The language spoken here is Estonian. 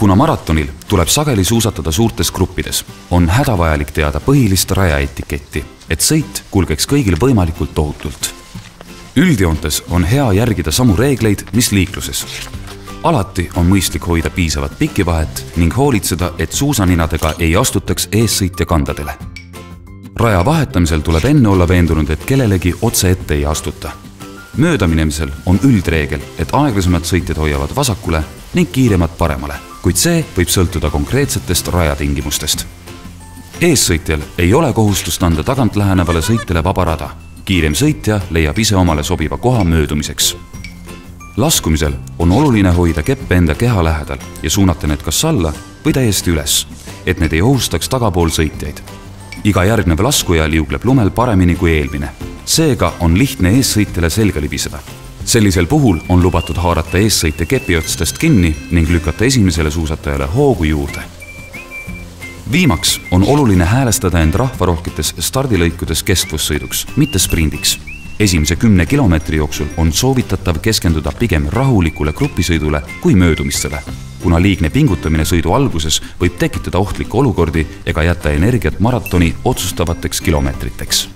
Kuna maratonil tuleb sageli suusatada suurtes gruppides, on hädavajalik teada põhilist rajaetiketti, et sõit kulgeks kõigil võimalikult tohutult. Üldjoontes on hea järgida samu reegleid, mis liikluses. Alati on mõistlik hoida piisavat pikivahet ning hoolitseda, et suusaninadega ei astutaks eessõitja kandadele. Raja vahetamisel tuleb enne olla veendunud, et kellelegi otse ette ei astuta. Möödaminemisel on üldreegel, et aeglasemad sõitjad hoiavad vasakule ning kiiremad paremale, kuid see võib sõltuda konkreetsetest rajatingimustest. Eessõitjal ei ole kohustust anda tagant lähenevale sõitjale vaba rada. Kiirem sõitja leiab ise omale sobiva koha möödumiseks. Laskumisel on oluline hoida keppe enda keha lähedal ja suunata need kas alla või täiesti üles, et need ei ohustaks tagapool sõitjaid. Iga järgnev laskuja liugleb lumel paremini kui eelmine. Seega on lihtne eessõitjale selga libiseda. Sellisel puhul on lubatud haarata eessõitja kepiotstest kinni ning lükata esimesele suusatajale hoogu juurde. Viimaks on oluline häälestada end rahvarohketes stardilõikudes kestvussõiduks, mitte sprindiks. Esimese 10 kilomeetri jooksul on soovitatav keskenduda pigem rahulikule grupisõidule kui möödumistele, kuna liigne pingutamine sõidu alguses võib tekitada ohtlikke olukordi ega jätta energiat maratoni otsustavateks kilomeetriteks.